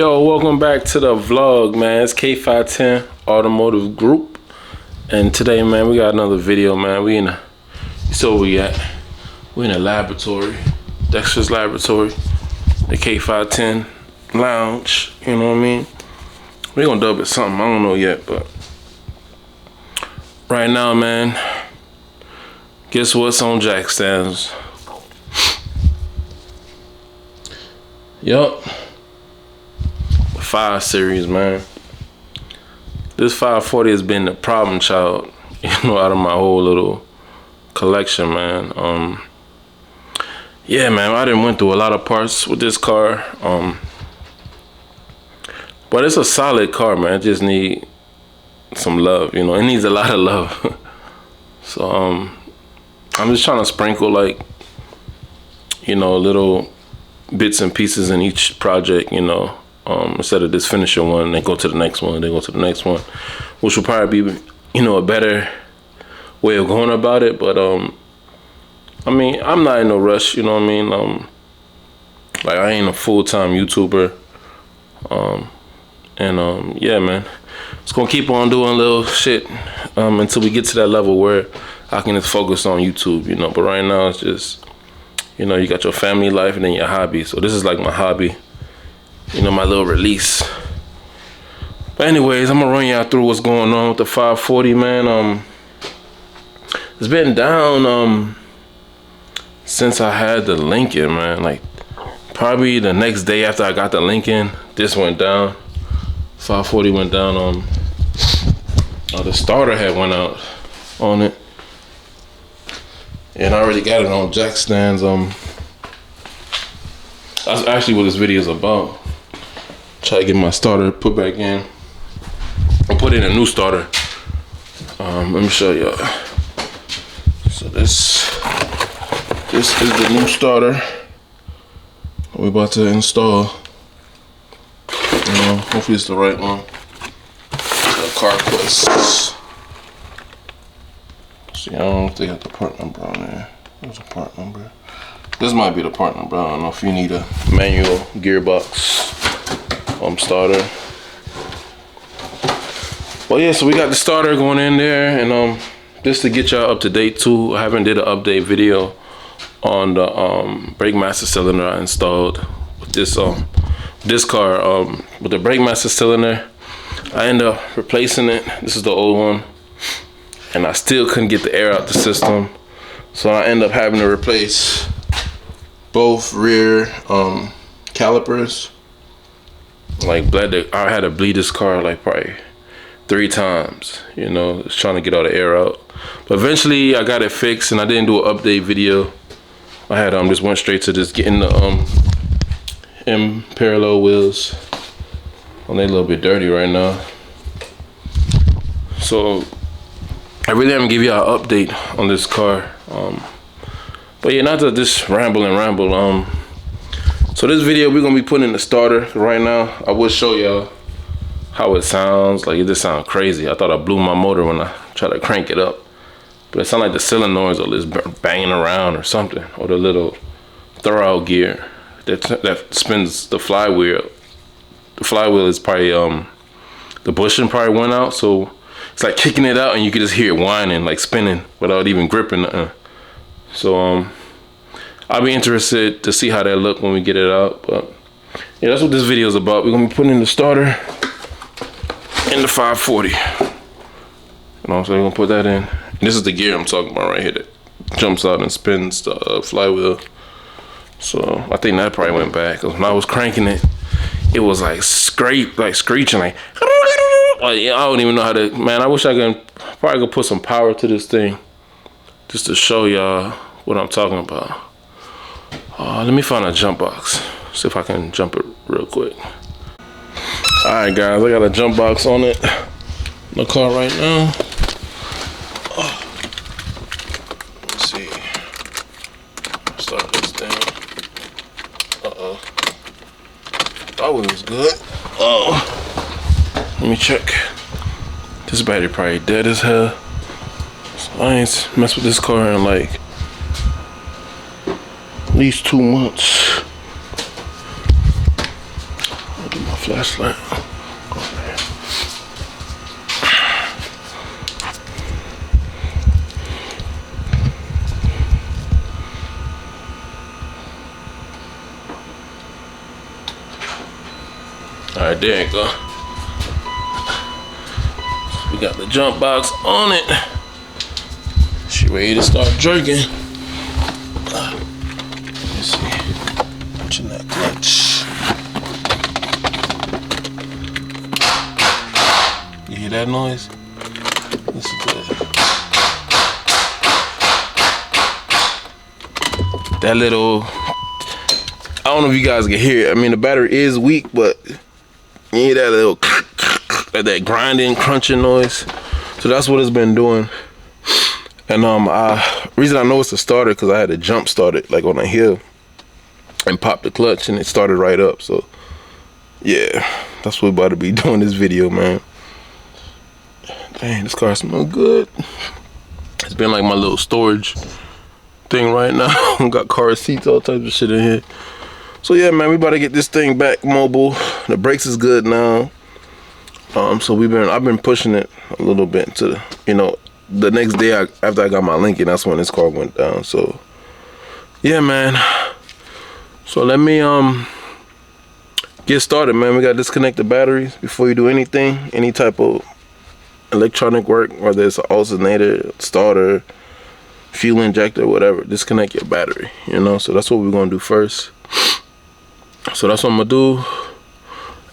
Yo, welcome back to the vlog, man. It's K510 Automotive Group, and today, man, we got another video, man. So we at? We in a laboratory, Dexter's laboratory, the K510 lounge. You know what I mean? We gonna dub it something, I don't know yet, but right now, man, guess what's on jack stands? Yup. 5 series, man. This 540 has been the problem child, out of my whole little collection, man. Yeah, man, I done went through a lot of parts with this car. But it's a solid car, man. It just need some love, it needs a lot of love. So I'm just trying to sprinkle little bits and pieces in each project, instead of just finishing one, then go to the next one, then go to the next one, which will probably be, a better way of going about it. But I mean, I'm not in no rush, I ain't a full-time YouTuber, yeah, man, just gonna keep on doing little shit until we get to that level where I can just focus on YouTube, but right now it's just, you got your family life and then your hobby. So this is like my hobby, my little release. But anyways, I'm gonna run y'all through what's going on with the 540, man. It's been down since I had the Lincoln, man. Like probably the next day after I got the Lincoln, this went down. 540 went down. The starter had went out on it, and I already got it on jack stands. That's actually what this video is about. Try to get my starter put back in. I'll put in a new starter. Let me show y'all. So this is the new starter we're about to install. Hopefully it's the right one. CarQuest. See, I don't know if they got the part number on there. There's a part number. This might be the part number. I don't know if you need a manual gearbox starter. But yeah, so we got the starter going in there, and just to get y'all up to date too, I haven't did an update video on the brake master cylinder I installed with this car. With the brake master cylinder, I ended up replacing it. This is the old one, and I still couldn't get the air out the system, so I ended up having to replace both rear calipers. I had to bleed this car like probably 3 times, just trying to get all the air out. But eventually I got it fixed, and I didn't do an update video. I had just went straight to just getting the M parallel wheels. They're a little bit dirty right now, so I really haven't give y'all an update on this car. But yeah, not to just ramble. So this video we're gonna be putting in the starter right now. I will show y'all how it sounds. Like, it just sounds crazy. I thought I blew my motor when I tried to crank it up, but it sounds like the cylinders are just banging around or something, or the little throwout gear that spins the flywheel. The flywheel is probably the bushing probably went out, so it's like kicking it out, and you can just hear it whining, like spinning without even gripping. So I'll be interested to see how that look when we get it out. But yeah, that's what this video is about. We're gonna be putting in the starter in the 540. So we're gonna put that in. And this is the gear I'm talking about right here that jumps out and spins the flywheel. So I think that probably went bad, because when I was cranking it, it was like screeching, like I don't even know how to, man. I wish I could put some power to this thing just to show y'all what I'm talking about. Let me find a jump box, see if I can jump it real quick. Alright guys, I got a jump box on it in the car right now. Let's see. Start this thing. Thought it was good. Let me check. This battery probably dead as hell. So I ain't messed with this car in like at least 2 months. I'll do my flashlight. All right, there you go. We got the jump box on it. She ready to start jerking. Let's see. Watching that clutch. You hear that noise? Listen to it. That little, I don't know if you guys can hear it. I mean, the battery is weak, but you hear that little that grinding, crunching noise. So that's what it's been doing. And reason I know it's a starter because I had to jump start it like on a hill and pop the clutch and it started right up. So yeah, that's what we're about to be doing this video, man. Dang, this car smells good. It's been like my little storage thing right now. Got car seats, all types of shit in here. So yeah, man, we about to get this thing back mobile. The brakes is good now. So I've been pushing it a little bit to, you know, the next day after I got my Lincoln, that's when this car went down. So yeah, man. So let me get started, man. We gotta disconnect the batteries before you do anything, any type of electronic work, whether it's an alternator, starter, fuel injector, whatever. Disconnect your battery, you know. So that's what we're gonna do first. So that's what I'm gonna do.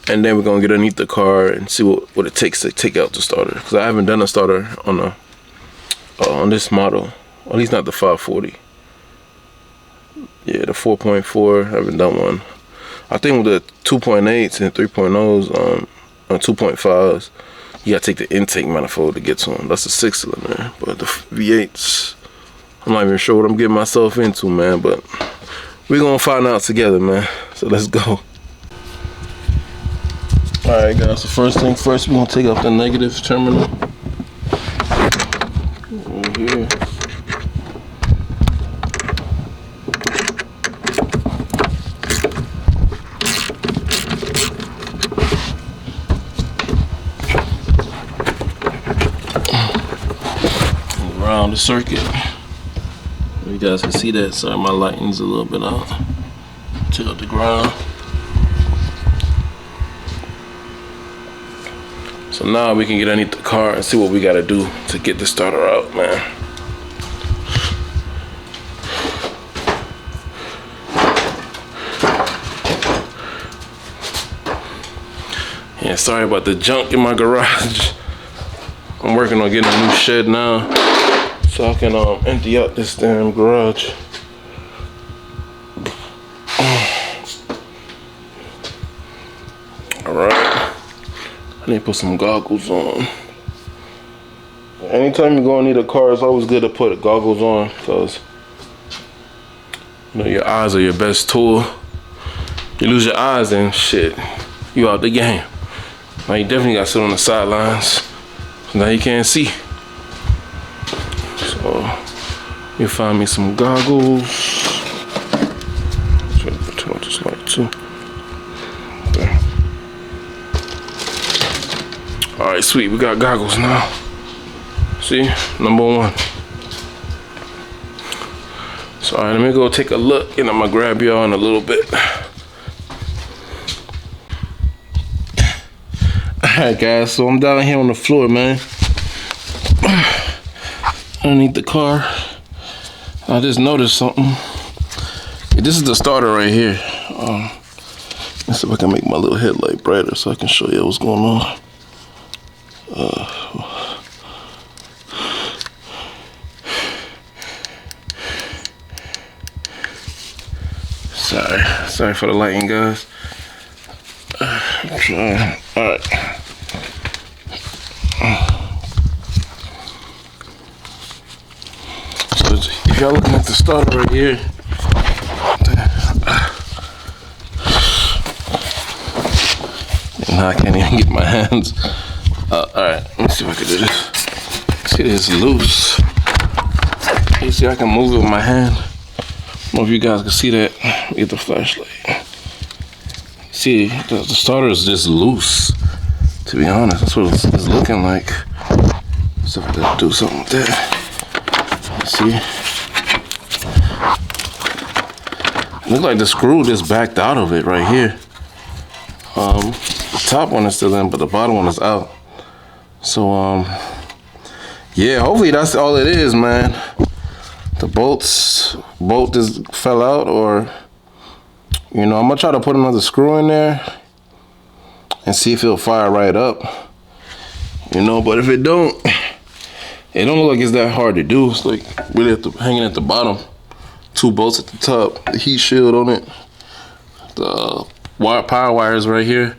And then we're gonna get underneath the car and see what it takes to take out the starter. Cause I haven't done a starter on this model, at least not the 540. Yeah, the 4.4, I haven't done one. I think with the 2.8s and 3.0s, 2.5s, you gotta take the intake manifold to get to them. That's a 6-cylinder, but the V8s, I'm not even sure what I'm getting myself into, man, but we're gonna find out together, man. So let's go. Alright guys, so first thing first, we're gonna take off the negative terminal. Over here. Around the circuit. You guys can see that. Sorry, my lighting's a little bit out. Tilt the ground. So now we can get underneath the car and see what we gotta do to get the starter out, man. Yeah, sorry about the junk in my garage. I'm working on getting a new shed now so I can empty out this damn garage. Alright. I need to put some goggles on. Anytime you're gonna need a car, it's always good to put goggles on because you know your eyes are your best tool. You lose your eyes and shit, you out the game. Now you definitely gotta sit on the sidelines. So now you can't see. So you find me some goggles. Turn off this light too. Okay. Alright, sweet, we got goggles now. See, number one. So alright, let me go take a look and I'm gonna grab y'all in a little bit. Alright guys, so I'm down here on the floor, man. Underneath the car. I just noticed something. This is the starter right here. Let's see if I can make my little headlight brighter so I can show you what's going on. Sorry for the lighting, guys. I'm trying. Alright. So if y'all looking at the starter right here, now I can't even get my hands. Alright, let me see if I can do this. See, it's loose. You see, I can move it with my hand. I don't know if you guys can see that. Get the flashlight. See, the starter is just loose. To be honest, that's what it's looking like. So I gotta do something with that. See? Look like the screw just backed out of it right here. The top one is still in, but the bottom one is out. So yeah, hopefully that's all it is, man. The bolt just fell out, or you know, I'm gonna try to put another screw in there and see if it'll fire right up. You know, but if it don't look like it's that hard to do. It's like really hanging at the bottom. 2 bolts at the top, the heat shield on it, the power wires right here.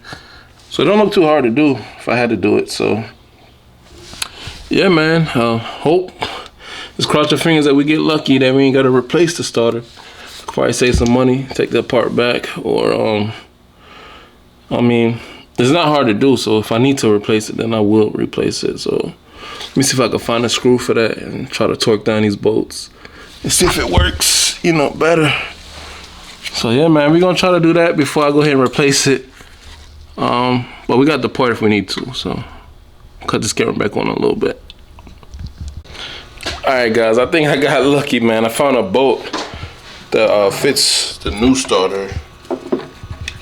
So it don't look too hard to do if I had to do it. So yeah, man, just cross your fingers that we get lucky that we ain't gotta replace the starter. Probably save some money, take that part back, or I mean, it's not hard to do, so if I need to replace it, then I will replace it. So let me see if I can find a screw for that and try to torque down these bolts and see if it works, you know, better. So yeah, man, we're gonna try to do that before I go ahead and replace it. But we got the part if we need to, so cut this camera back on a little bit. All right, guys, I think I got lucky, man. I found a bolt that fits the new starter.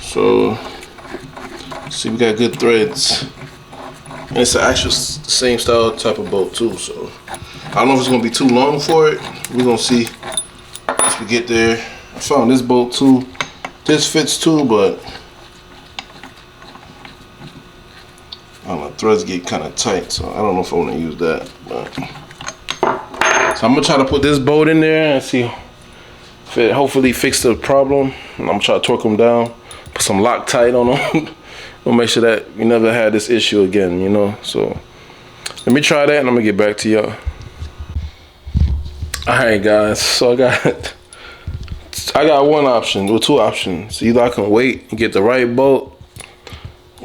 So see, we got good threads, and it's the actual same style type of bolt too. So I don't know if it's gonna be too long for it. We're gonna see as we get there. I found this bolt too. This fits too, but I don't know, threads get kind of tight, so I don't know if I want to use that. But so I'm gonna try to put this bolt in there and see if it hopefully fix the problem. And I'm gonna try to torque them down, put some Loctite on them. We'll make sure that we never had this issue again, you know. So let me try that and I'm gonna get back to y'all. Alright, guys, so I got one option, or 2 options. Either I can wait and get the right bolt,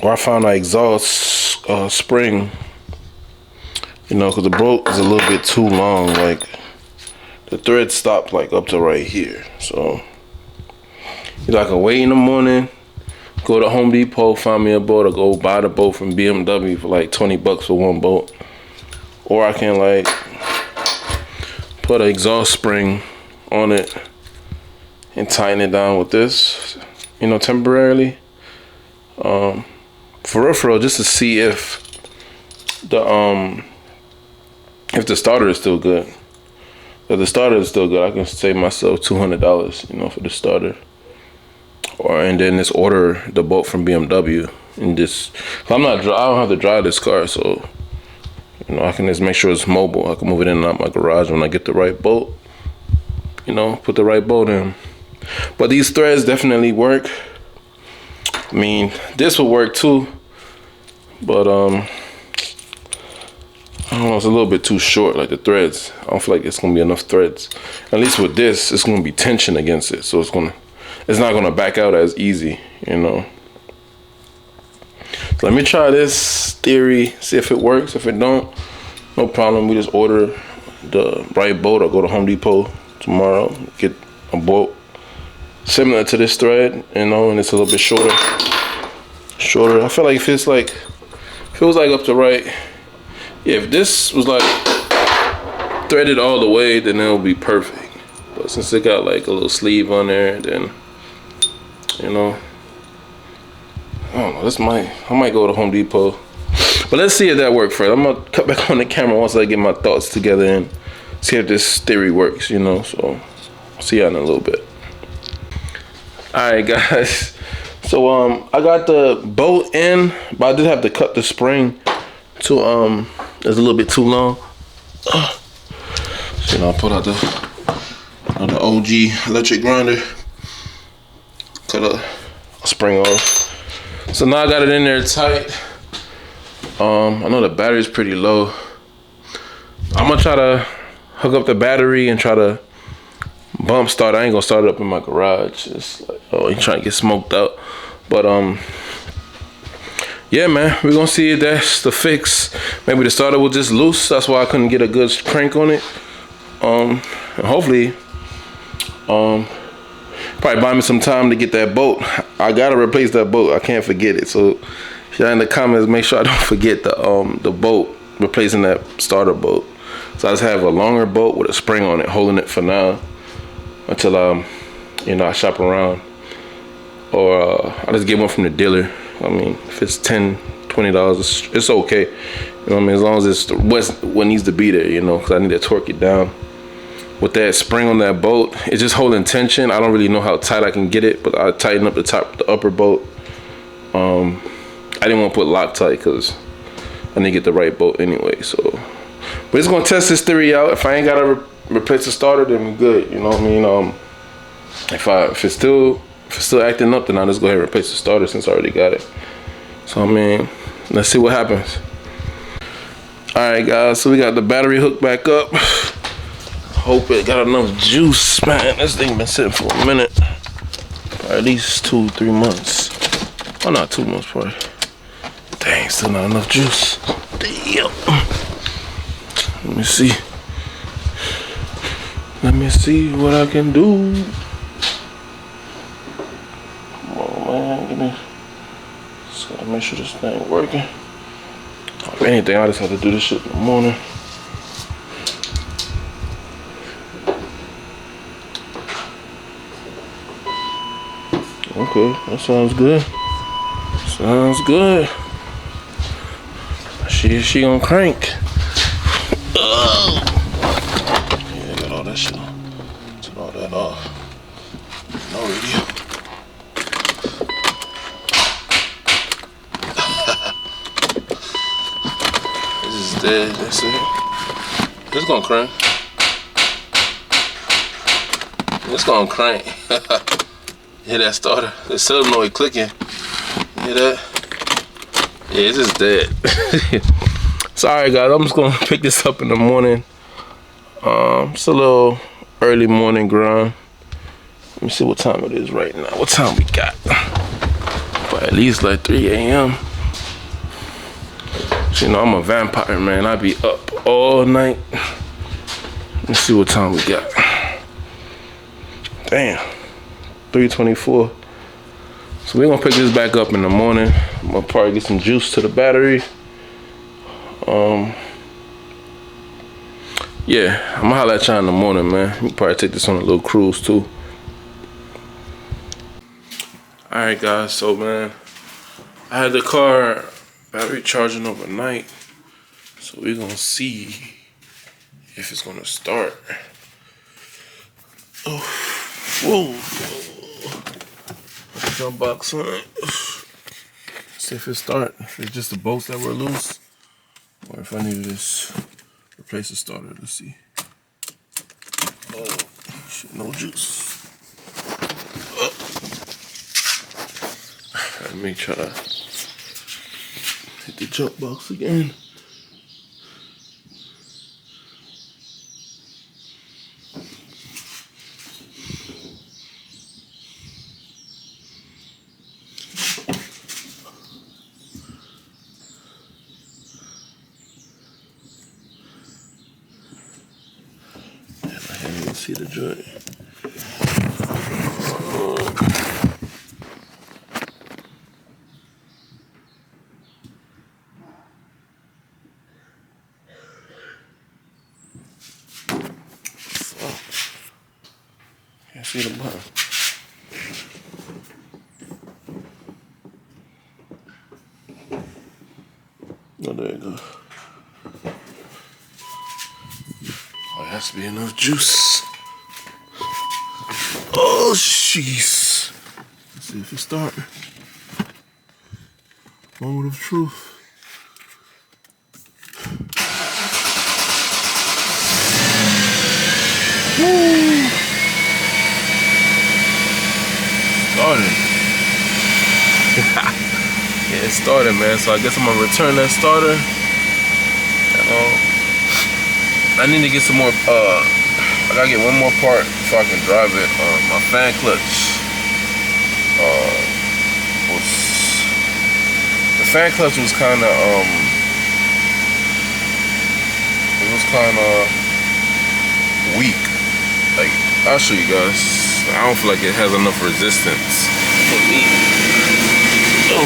or I found an exhaust spring, you know, because the bolt is a little bit too long. Like the thread stopped like up to right here. So either I can wait in the morning, go to Home Depot, find me a bolt, or go buy the bolt from BMW for like 20 bucks for 1 bolt, or I can like put an exhaust spring on it and tighten it down with this, you know, temporarily. For real, just to see if the starter is still good. If the starter is still good, I can save myself $200, you know, for the starter. And then just order the bolt from BMW and just, I don't have to drive this car, so you know, I can just make sure it's mobile. I can move it in and out my garage when I get the right bolt, you know, put the right bolt in. But these threads definitely work. I mean, this will work too, but I don't know, it's a little bit too short, like the threads. I don't feel like it's gonna be enough threads. At least with this, it's gonna be tension against it, so it's not gonna back out as easy, you know. So let me try this theory, see if it works. If it don't, no problem. We just order the right bolt, or go to Home Depot tomorrow, get a bolt similar to this thread, you know, and it's a little bit shorter. I feel like if it was like up to right, yeah, if this was like threaded all the way, then it would be perfect. But since it got like a little sleeve on there, then, you know, I don't know, I might go to Home Depot. But let's see if that works first. I'm gonna cut back on the camera once I get my thoughts together and see if this theory works, you know. So I'll see y'all in a little bit. Alright, guys, so I got the bolt in, but I did have to cut the spring to it's a little bit too long. So, you know, I put out the OG electric grinder, cut a spring off. So now I got it in there tight. I know the battery's pretty low. I'm gonna try to hook up the battery and try to bump start. I ain't gonna start it up in my garage. It's like, oh, you trying to get smoked out. But yeah, man, we're gonna see if that's the fix. Maybe the starter was just loose, that's why I couldn't get a good crank on it. And hopefully, probably Probably buy me some time to get that bolt. I gotta replace that bolt. I can't forget it. So if y'all in the comments, make sure I don't forget the bolt, replacing that starter bolt. So I just have a longer bolt with a spring on it, holding it for now until I shop around, or I just get one from the dealer. I mean, if it's $10, $20, it's okay. You know what I mean? As long as it's what needs to be there, you know, because I need to torque it down. With that spring on that bolt, it's just holding tension. I don't really know how tight I can get it, but I tighten up the upper bolt. I didn't want to put Loctite because I need to get the right bolt anyway. So, but it's gonna test this theory out. If I ain't gotta replace the starter, then we're good. You know what I mean? If it's still acting up, then I'll just go ahead and replace the starter since I already got it. So I mean, let's see what happens. All right, guys. So we got the battery hooked back up. Hope it got enough juice, man. This thing been sitting for a minute, at least 2-3 months. Oh, not 2 months, probably. Dang, still not enough juice. Damn. Let me see. Let me see what I can do. Come on, man. Give me. Just gotta make sure this thing working. If anything, I just have to do this shit in the morning. Okay, that sounds good. Sounds good. She gonna crank. Oh. Yeah, I got all that shit on. Turn all that off. No radio. This is dead. That's it. It's gonna crank. It's gonna crank. Hear that starter? The solenoid clicking. Hear that? Yeah, it's just dead. Sorry guys, I'm just gonna pick this up in the morning. It's a little early morning grind. Let me see what time it is right now. What time we got? But at least like 3 a.m. So, you know, I'm a vampire, man. I be up all night. Let's see what time we got. Damn. 3:24. So we're gonna pick this back up in the morning. I'm gonna probably get some juice to the battery. Yeah, I'm gonna holler at y'all in the morning, man. You can probably take this on a little cruise too. Alright guys, so man, I had the car battery charging overnight. So we're gonna see if it's gonna start. Oh, whoa. Jump box on it. See if it start. If it's just the bolts that were loose, or if I need to just replace the starter. Let's see. Oh shit, no juice. Oh. Let me try to hit the jump box again. See the joint. Can't see the button. Oh, there you go. Oh, it has to be enough juice. Oh, jeez. Let's see if it starts. Moment of truth. Woo! Started. Yeah, it started, man. So I guess I'm gonna return that starter. I need to get some more. I gotta get one more part so I can drive it. My fan clutch the fan clutch was kind of weak. Like, I'll show you guys. I don't feel like it has enough resistance for me. Oh.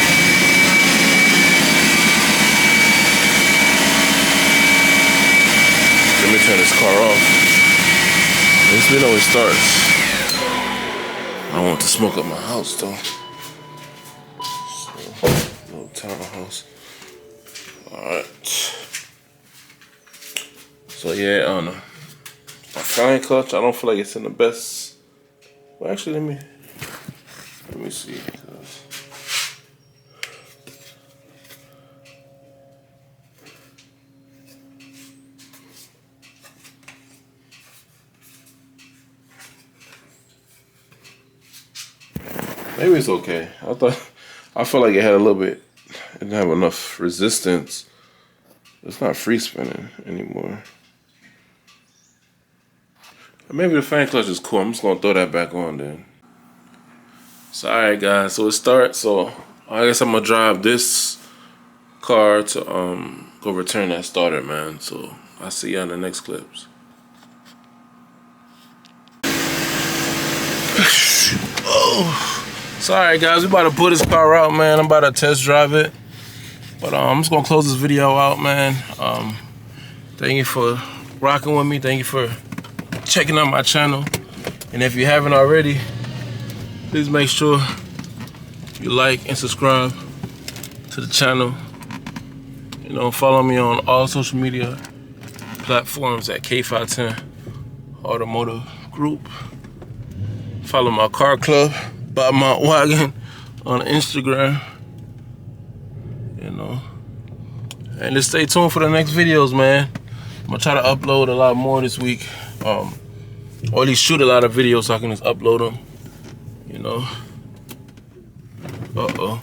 Let me turn this car off. At least we know it starts. I don't want to smoke up my house though. So, no townhouse. Alright. So yeah, I don't know. My flying clutch, I don't feel like it's in the best. Well, actually, let me see. Maybe it's okay. I felt like it had a little bit. It didn't have enough resistance. It's not free spinning anymore. Maybe the fan clutch is cool. I'm just gonna throw that back on then. So alright guys, so it starts. So I guess I'm gonna drive this car to go return that starter, man. So I'll see you on the next clips. Oh. So alright guys, we about to put this car out, man. I'm about to test drive it. But I'm just gonna close this video out, man. Thank you for rocking with me. Thank you for checking out my channel. And if you haven't already, please make sure you like and subscribe to the channel. You know, follow me on all social media platforms at K510 Automotive Group. Follow my car club, Bob Mount Wagon, on Instagram. You know, and just stay tuned for the next videos, man. I'm gonna try to upload a lot more this week, or at least shoot a lot of videos so I can just upload them. You know. Uh-oh.